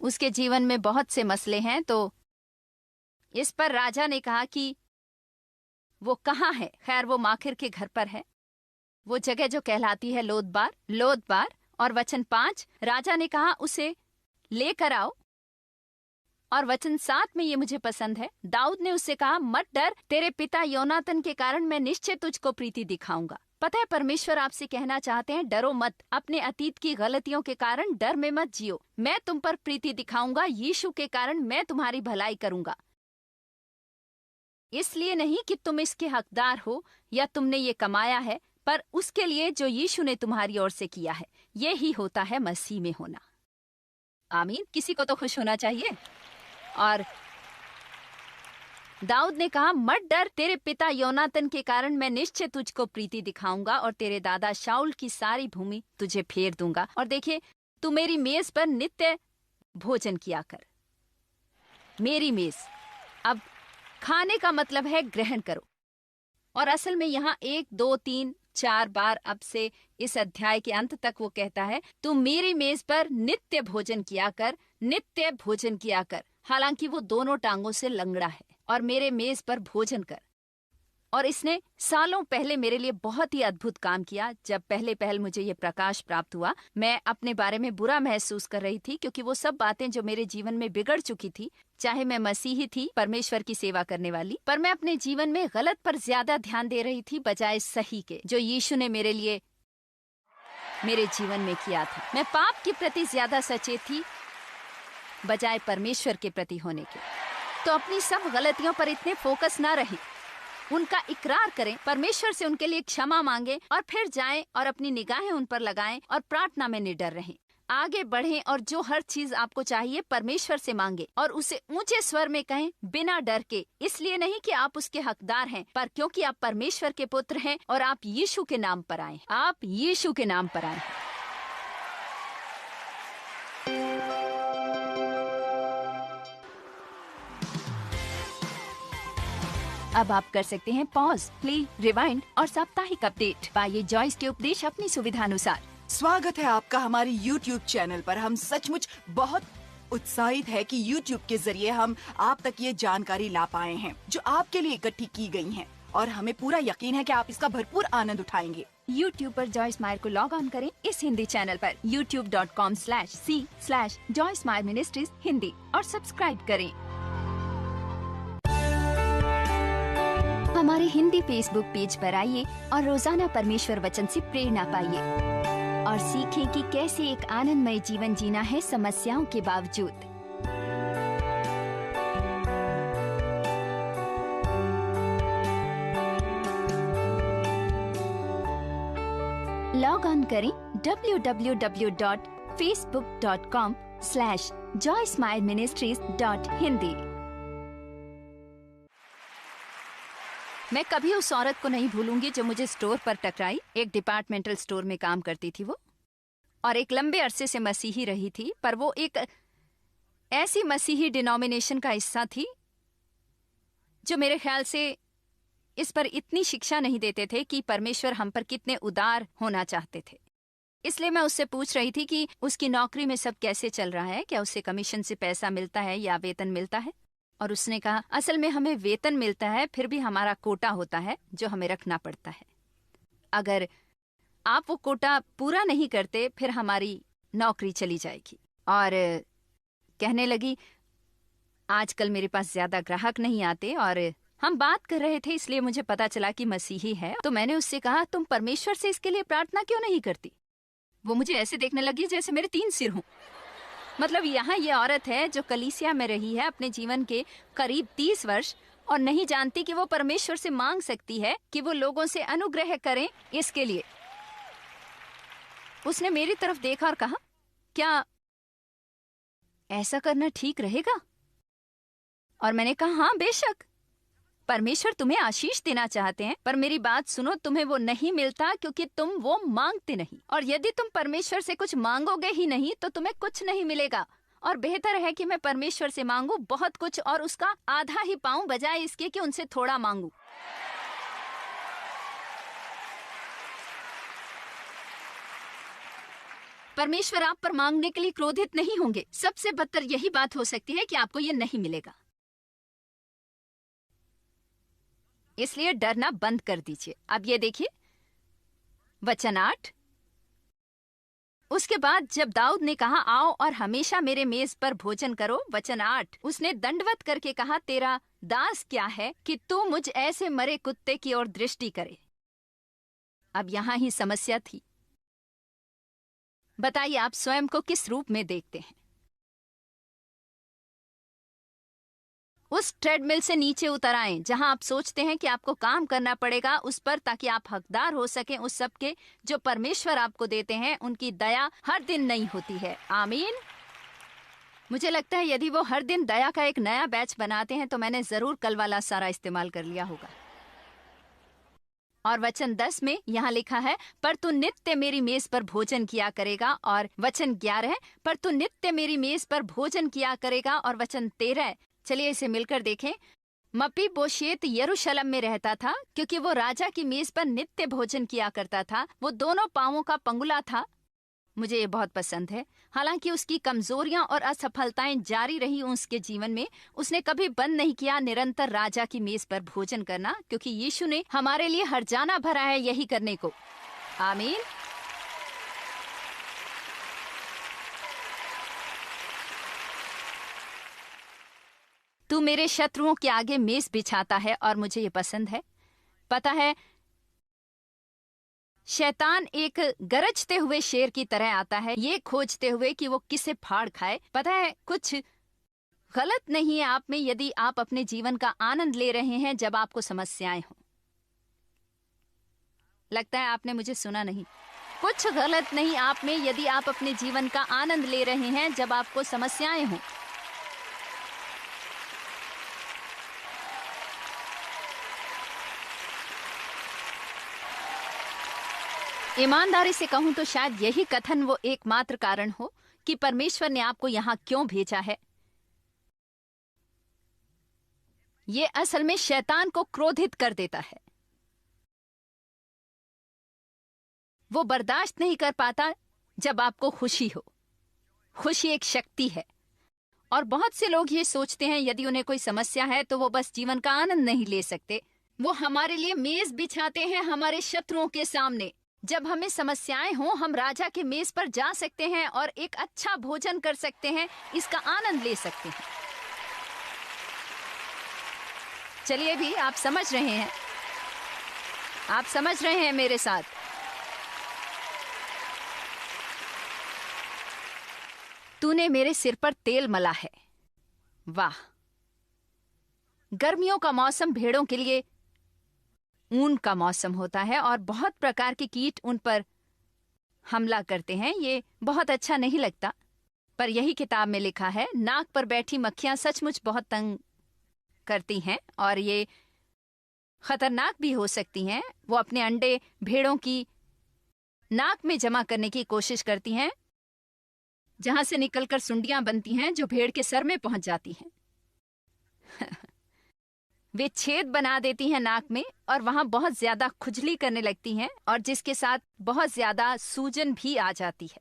उसके जीवन में बहुत से मसले हैं। तो इस पर राजा ने कहा कि वो कहाँ है। खैर, वो माखिर के घर पर है, वो जगह जो कहलाती है लोदबार। और वचन 5, राजा ने कहा उसे लेकर आओ। और वचन 7 में ये मुझे पसंद है। दाऊद ने उससे कहा, मत डर, तेरे पिता योनातन के कारण मैं निश्चय तुझको प्रीति दिखाऊंगा। पता है, परमेश्वर आपसे कहना चाहते हैं, डरो मत। अपने अतीत की गलतियों के कारण डर में मत जियो। मैं तुम पर प्रीति दिखाऊंगा। यीशु के कारण मैं तुम्हारी भलाई करूंगा। इसलिए नहीं कि तुम इसके हकदार हो या तुमने ये कमाया है, पर उसके लिए जो यीशु ने तुम्हारी ओर से किया है। ये ही होता है मसीह में होना। आमीन। किसी को तो खुश होना चाहिए। और दाऊद ने कहा, मत डर, तेरे पिता योनातन के कारण मैं निश्चय तुझको प्रीति दिखाऊंगा और तेरे दादा शाऊल की सारी भूमि तुझे फेर दूंगा। और देखिए, तू मेरी मेज पर नित्य भोजन किया कर। मेरी मेज, अब खाने का मतलब है ग्रहण करो। और असल में यहाँ 1, 2, 3, 4 बार अब से इस अध्याय के अंत तक वो कहता है, तू मेरी मेज पर नित्य भोजन किया कर, नित्य भोजन किया कर। हालांकि वो दोनों टांगों से लंगड़ा है। और मेरे मेज पर भोजन कर। और इसने सालों पहले मेरे लिए बहुत ही अद्भुत काम किया। जब पहल मुझे ये प्रकाश प्राप्त हुआ, मैं अपने बारे में बुरा महसूस कर रही थी, क्योंकि वो सब बातें जो मेरे जीवन में बिगड़ चुकी थी, चाहे मैं मसीही थी, परमेश्वर की सेवा करने वाली, पर मैं अपने जीवन में गलत पर ज्यादा ध्यान दे रही थी बजाय सही के, जो यीशु ने मेरे लिए मेरे जीवन में किया था। मैं पाप के प्रति ज्यादा सचेत थी बजाय परमेश्वर के प्रति होने के। तो अपनी सब गलतियों पर इतने फोकस ना रहें, उनका इकरार करें, परमेश्वर से उनके लिए क्षमा मांगें और फिर जाएं और अपनी निगाहें उन पर लगाएं और प्रार्थना में निडर रहें। आगे बढ़ें और जो हर चीज आपको चाहिए परमेश्वर से मांगे और उसे ऊंचे स्वर में कहें, बिना डर के। इसलिए नहीं कि आप उसके हकदार हैं, पर क्योंकि आप परमेश्वर के पुत्र हैं और आप यीशु के नाम पर आए। आप यीशु के नाम पर आए। अब आप कर सकते हैं पॉज, प्ले, रिवाइंड और साप्ताहिक अपडेट। पाइए जॉयस के उपदेश अपनी सुविधानुसार। स्वागत है आपका हमारे YouTube चैनल पर। हम सचमुच बहुत उत्साहित है कि YouTube के जरिए हम आप तक ये जानकारी ला पाए हैं जो आपके लिए इकट्ठी की गई हैं, और हमें पूरा यकीन है कि आप इसका भरपूर आनंद उठाएंगे। YouTube पर जॉयस मायर को लॉग ऑन करें इस हिंदी चैनल पर youtube.com/c/Joyce Meyer Ministries हिंदी और सब्सक्राइब करें। हमारे हिंदी फेसबुक पेज पर आइए और रोजाना परमेश्वर वचन से प्रेरणा पाइए और सीखें कि कैसे एक आनंदमय जीवन जीना है समस्याओं के बावजूद। लॉग ऑन करें www.facebook.com/joyceMeyerMinistries.hindi। मैं कभी उस औरत को नहीं भूलूंगी जो मुझे स्टोर पर टकराई। एक डिपार्टमेंटल स्टोर में काम करती थी वो, और एक लंबे अरसे से मसीही रही थी, पर वो एक ऐसी मसीही डिनोमिनेशन का हिस्सा थी जो मेरे ख्याल से इस पर इतनी शिक्षा नहीं देते थे कि परमेश्वर हम पर कितने उदार होना चाहते थे। इसलिए मैं उससे पूछ रही थी कि उसकी नौकरी में सब कैसे चल रहा है, क्या उसे कमीशन से पैसा मिलता है या वेतन मिलता है। और उसने कहा, असल में हमें वेतन मिलता है, फिर भी हमारा कोटा होता है जो हमें रखना पड़ता है। अगर आप वो कोटा पूरा नहीं करते फिर हमारी नौकरी चली जाएगी। और कहने लगी, आजकल मेरे पास ज्यादा ग्राहक नहीं आते, और हम बात कर रहे थे इसलिए मुझे पता चला कि मसीही है। तो मैंने उससे कहा, तुम परमेश्वर से इसके लिए प्रार्थना क्यों नहीं करती। वो मुझे ऐसे देखने लगी जैसे मेरे 3 सिर हों। मतलब यहाँ ये औरत है जो कलीसिया में रही है अपने जीवन के करीब 30 वर्ष और नहीं जानती कि वो परमेश्वर से मांग सकती है कि वो लोगों से अनुग्रह करें इसके लिए। उसने मेरी तरफ देखा और कहा, क्या ऐसा करना ठीक रहेगा। और मैंने कहा, हाँ बेशक, परमेश्वर तुम्हें आशीष देना चाहते हैं, पर मेरी बात सुनो, तुम्हें वो नहीं मिलता क्योंकि तुम वो मांगते नहीं। और यदि तुम परमेश्वर से कुछ मांगोगे ही नहीं तो तुम्हें कुछ नहीं मिलेगा। और बेहतर है कि मैं परमेश्वर से मांगू बहुत कुछ और उसका आधा ही पाऊं, बजाय इसके कि उनसे थोड़ा मांगू। परमेश्वर आप पर मांगने के लिए क्रोधित नहीं होंगे। सबसे बदतर यही बात हो सकती है कि आपको ये नहीं मिलेगा। इसलिए डरना बंद कर दीजिए। अब ये देखिए वचन 8। उसके बाद जब दाऊद ने कहा आओ और हमेशा मेरे मेज पर भोजन करो, वचन 8, उसने दंडवत करके कहा तेरा दास क्या है कि तू मुझ ऐसे मरे कुत्ते की ओर दृष्टि करे। अब यहां ही समस्या थी। बताइए आप स्वयं को किस रूप में देखते हैं? उस ट्रेडमिल से नीचे उतर आएं जहां आप सोचते हैं कि आपको काम करना पड़ेगा उस पर, ताकि आप हकदार हो सकें उस सब के जो परमेश्वर आपको देते हैं। उनकी दया हर दिन नई होती है। आमीन। मुझे लगता है यदि वो हर दिन दया का एक नया बैच बनाते हैं तो मैंने जरूर कल वाला सारा इस्तेमाल कर लिया होगा। और वचन 10 में यहाँ लिखा है पर तू नित्य मेरी मेज पर भोजन किया करेगा। और वचन 11 पर तू नित्य मेरी मेज पर भोजन किया करेगा। और वचन 13, चलिए इसे मिलकर देखें। मपीबोशेत यरूशलेम में रहता था क्योंकि वो राजा की मेज पर नित्य भोजन किया करता था। वो दोनों पांवों का पंगुला था। मुझे ये बहुत पसंद है। हालांकि उसकी कमजोरियां और असफलताएं जारी रही उसके जीवन में, उसने कभी बंद नहीं किया निरंतर राजा की मेज पर भोजन करना, क्योंकि यीशु ने हमारे लिए हर्जाना भरा है यही करने को। आमीन। तू मेरे शत्रुओं के आगे मेज बिछाता है। और मुझे ये पसंद है। पता है शैतान एक गरजते हुए शेर की तरह आता है, ये खोजते हुए कि वो किसे फाड़ खाए। पता है कुछ गलत नहीं है आप में यदि आप अपने जीवन का आनंद ले रहे हैं जब आपको समस्याएं हों। लगता है आपने मुझे सुना नहीं। कुछ गलत नहीं आप में यदि आप अपने जीवन का आनंद ले रहे हैं जब आपको समस्याएं हों। ईमानदारी से कहूं तो शायद यही कथन वो एकमात्र कारण हो कि परमेश्वर ने आपको यहां क्यों भेजा है। ये असल में शैतान को क्रोधित कर देता है। वो बर्दाश्त नहीं कर पाता जब आपको खुशी हो। खुशी एक शक्ति है और बहुत से लोग ये सोचते हैं यदि उन्हें कोई समस्या है तो वो बस जीवन का आनंद नहीं ले सकते। वो हमारे लिए मेज बिछाते हैं हमारे शत्रुओं के सामने। जब हमें समस्याएं हों हम राजा के मेज पर जा सकते हैं और एक अच्छा भोजन कर सकते हैं, इसका आनंद ले सकते हैं। चलिए भी आप समझ रहे हैं, आप समझ रहे हैं मेरे साथ। तूने मेरे सिर पर तेल मला है। वाह। गर्मियों का मौसम भेड़ों के लिए ऊन का मौसम होता है और बहुत प्रकार के कीट उन पर हमला करते हैं। ये बहुत अच्छा नहीं लगता, पर यही किताब में लिखा है नाक पर बैठी मक्खियां सचमुच बहुत तंग करती हैं और ये खतरनाक भी हो सकती हैं। वो अपने अंडे भेड़ों की नाक में जमा करने की कोशिश करती हैं, जहां से निकलकर सुंडियां बनती हैं जो भेड़ के सर में पहुंच जाती हैं। वे छेद बना देती हैं नाक में और वहां बहुत ज्यादा खुजली करने लगती हैं और जिसके साथ बहुत ज्यादा सूजन भी आ जाती है।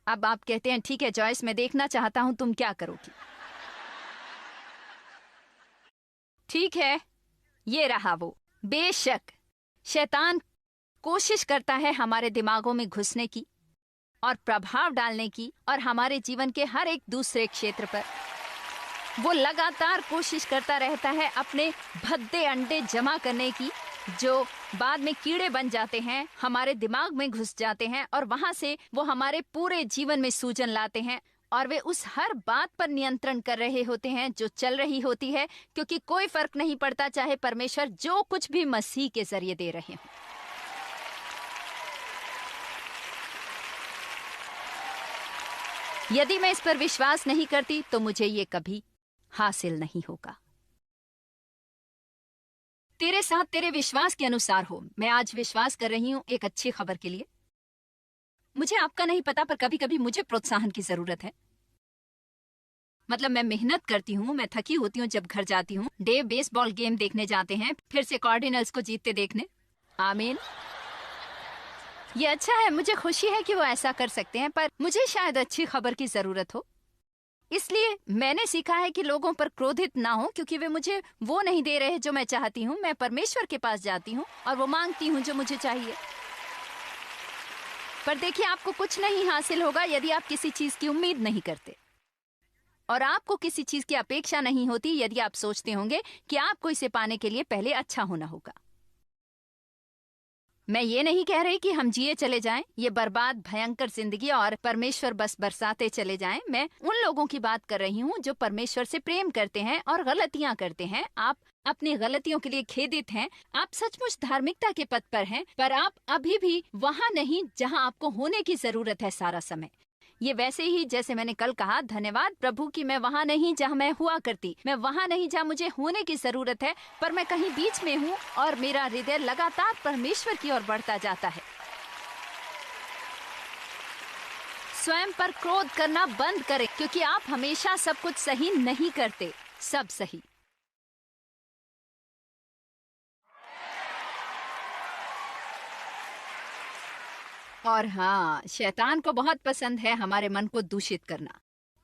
अब आप कहते हैं ठीक है जॉयस, मैं देखना चाहता हूं तुम क्या करोगी। ठीक है, ये रहा वो। बेशक शैतान कोशिश करता है हमारे दिमागों में घुसने की और प्रभाव डालने की और हमारे जीवन के हर एक दूसरे क्षेत्र पर वो लगातार कोशिश करता रहता है अपने भद्दे अंडे जमा करने की, जो बाद में कीड़े बन जाते हैं, हमारे दिमाग में घुस जाते हैं और वहां से वो हमारे पूरे जीवन में सूजन लाते हैं। और वे उस हर बात पर नियंत्रण कर रहे होते हैं जो चल रही होती है, क्योंकि कोई फर्क नहीं पड़ता चाहे परमेश्वर जो कुछ भी मसीह के जरिए दे रहे हों। यदि मैं इस पर विश्वास नहीं करती तो मुझे ये कभी हासिल नहीं होगा। तेरे साथ तेरे विश्वास के अनुसार हो। मैं आज विश्वास कर रही हूं एक अच्छी खबर के लिए। मुझे आपका नहीं पता, पर कभी कभी मुझे प्रोत्साहन की जरूरत है। मतलब मैं मेहनत करती हूँ, मैं थकी होती हूँ जब घर जाती हूँ। डेव बेसबॉल गेम देखने जाते हैं, फिर से कार्डिनल्स को जीतते देखने। आमीन। ये अच्छा है, मुझे खुशी है कि वो ऐसा कर सकते हैं, पर मुझे शायद अच्छी खबर की जरूरत हो। इसलिए मैंने सीखा है कि लोगों पर क्रोधित ना हो, क्योंकि वे मुझे वो नहीं दे रहे जो मैं चाहती हूँ। मैं परमेश्वर के पास जाती हूँ और वो मांगती हूँ जो मुझे चाहिए। पर देखिए, आपको कुछ नहीं हासिल होगा यदि आप किसी चीज की उम्मीद नहीं करते, और आपको किसी चीज की अपेक्षा नहीं होती यदि आप सोचते होंगे कि आपको इसे पाने के लिए पहले अच्छा होना होगा। मैं ये नहीं कह रही कि हम जिए चले जाएं ये बर्बाद भयंकर जिंदगी और परमेश्वर बस बरसाते चले जाएं। मैं उन लोगों की बात कर रही हूँ जो परमेश्वर से प्रेम करते हैं और गलतियां करते हैं। आप अपनी गलतियों के लिए खेदित हैं, आप सचमुच धार्मिकता के पथ पर हैं, पर आप अभी भी वहाँ नहीं जहाँ आपको होने की जरूरत है सारा समय। ये वैसे ही जैसे मैंने कल कहा, धन्यवाद प्रभु कि मैं वहाँ नहीं जहाँ मैं हुआ करती, मैं वहाँ नहीं जहाँ मुझे होने की जरूरत है, पर मैं कहीं बीच में हूँ और मेरा हृदय लगातार परमेश्वर की ओर बढ़ता जाता है। स्वयं पर क्रोध करना बंद करें, क्योंकि आप हमेशा सब कुछ सही नहीं करते, सब सही। और हाँ, शैतान को बहुत पसंद है हमारे मन को दूषित करना।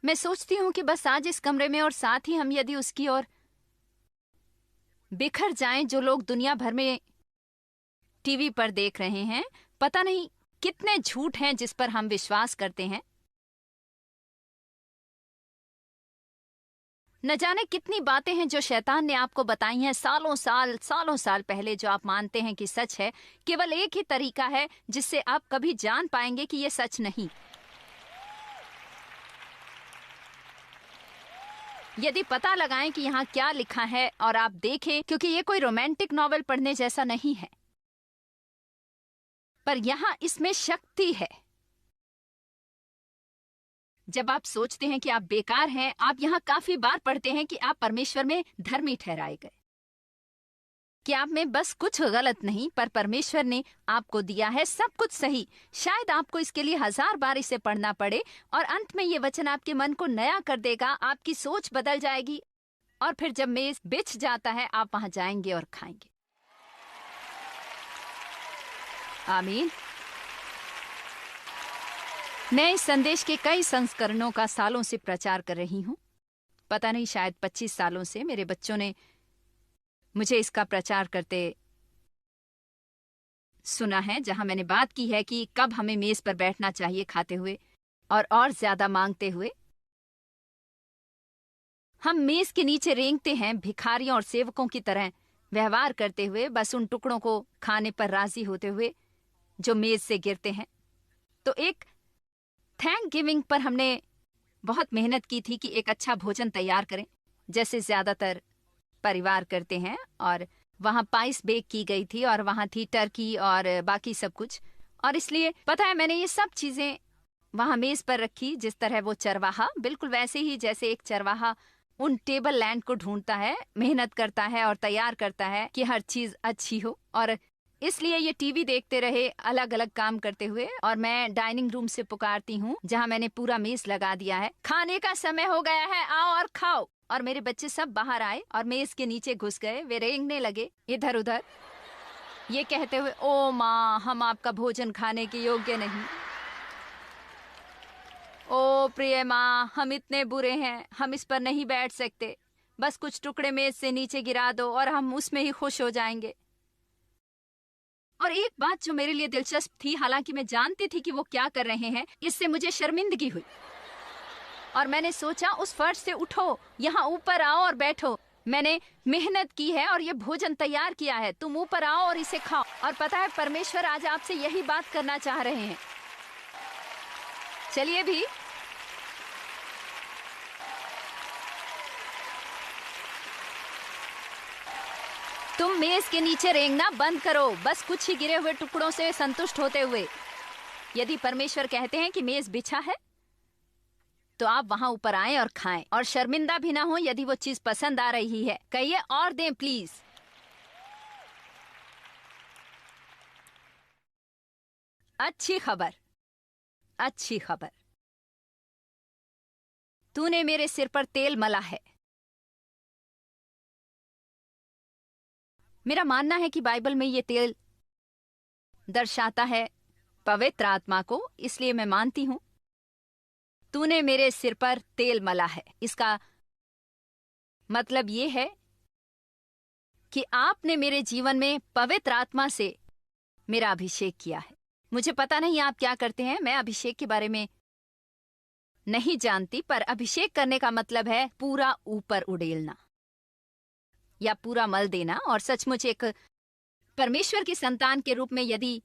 मैं सोचती हूँ कि बस आज इस कमरे में और साथ ही हम यदि उसकी ओर बिखर जाएं, जो लोग दुनिया भर में टीवी पर देख रहे हैं, पता नहीं कितने झूठ हैं जिस पर हम विश्वास करते हैं, न जाने कितनी बातें हैं जो शैतान ने आपको बताई हैं सालों साल पहले, जो आप मानते हैं कि सच है। केवल एक ही तरीका है जिससे आप कभी जान पाएंगे कि ये सच नहीं। यदि पता लगाएं कि यहाँ क्या लिखा है और आप देखें, क्योंकि ये कोई रोमांटिक नॉवेल पढ़ने जैसा नहीं है, पर यहाँ इसमें शक्ति है। जब आप सोचते हैं कि आप बेकार हैं, आप यहाँ काफी बार पढ़ते हैं कि आप परमेश्वर में धर्मी ठहराए गए, कि आप में बस कुछ गलत नहीं, पर परमेश्वर ने आपको दिया है सब कुछ सही। शायद आपको इसके लिए 1000 बार इसे पढ़ना पड़े, और अंत में ये वचन आपके मन को नया कर देगा, आपकी सोच बदल जाएगी, और फिर जब मेज बिछ जाता है आप वहां जाएंगे और खाएंगे। आमीन। मैं इस संदेश के कई संस्करणों का सालों से प्रचार कर रही हूँ। पता नहीं, शायद 25 सालों से मेरे बच्चों ने मुझे इसका प्रचार करते सुना है, जहां मैंने बात की है कि कब हमें मेज पर बैठना चाहिए खाते हुए और ज्यादा मांगते हुए। हम मेज के नीचे रेंगते हैं, भिखारियों और सेवकों की तरह व्यवहार करते हुए, बस उन टुकड़ों को खाने पर राजी होते हुए जो मेज से गिरते हैं। तो एक थैंक गिविंग पर हमने बहुत मेहनत की थी कि एक अच्छा भोजन तैयार करें, जैसे ज्यादातर परिवार करते हैं, और वहां पाइस बेक की गई थी और वहां थी टर्की और बाकी सब कुछ। और इसलिए पता है, मैंने ये सब चीजें वहां मेज पर रखी, जिस तरह वो चरवाहा, बिल्कुल वैसे ही जैसे एक चरवाहा उन टेबल लैंड को ढूंढता है, मेहनत करता है और तैयार करता है कि हर चीज अच्छी हो। और इसलिए ये टीवी देखते रहे अलग अलग काम करते हुए, और मैं डाइनिंग रूम से पुकारती हूँ जहाँ मैंने पूरा मेज लगा दिया है, खाने का समय हो गया है, आओ और खाओ। और मेरे बच्चे सब बाहर आए और मेज के नीचे घुस गए। वे रेंगने लगे इधर उधर, ये कहते हुए, ओ माँ, हम आपका भोजन खाने के योग्य नहीं। ओ प्रिय माँ, हम इतने बुरे हैं, हम इस पर नहीं बैठ सकते। बस कुछ टुकड़े मेज से नीचे गिरा दो और हम उसमें ही खुश हो जाएंगे। और एक बात जो मेरे लिए दिलचस्प थी, हालांकि मैं जानती थी कि वो क्या कर रहे हैं, इससे मुझे शर्मिंदगी हुई। और मैंने सोचा, उस फर्श से उठो, यहाँ ऊपर आओ और बैठो। मैंने मेहनत की है और ये भोजन तैयार किया है, तुम ऊपर आओ और इसे खाओ। और पता है, परमेश्वर आज आपसे यही बात करना चाह रहे हैं। चलिए भी तुम मेज के नीचे रेंगना बंद करो, बस कुछ ही गिरे हुए टुकड़ों से संतुष्ट होते हुए। यदि परमेश्वर कहते हैं कि मेज बिछा है, तो आप वहां ऊपर आएं और खाएं, और शर्मिंदा भी ना हो यदि वो चीज पसंद आ रही है। कहिए, और दें प्लीज। अच्छी खबर, अच्छी खबर, तूने मेरे सिर पर तेल मला है। मेरा मानना है कि बाइबल में ये तेल दर्शाता है पवित्र आत्मा को, इसलिए मैं मानती हूं तूने मेरे सिर पर तेल मला है। इसका मतलब ये है कि आपने मेरे जीवन में पवित्र आत्मा से मेरा अभिषेक किया है। मुझे पता नहीं आप क्या करते हैं, मैं अभिषेक के बारे में नहीं जानती, पर अभिषेक करने का मतलब है पूरा ऊपर उड़ेलना या पूरा मल देना। और सचमुच एक परमेश्वर की संतान के रूप में यदि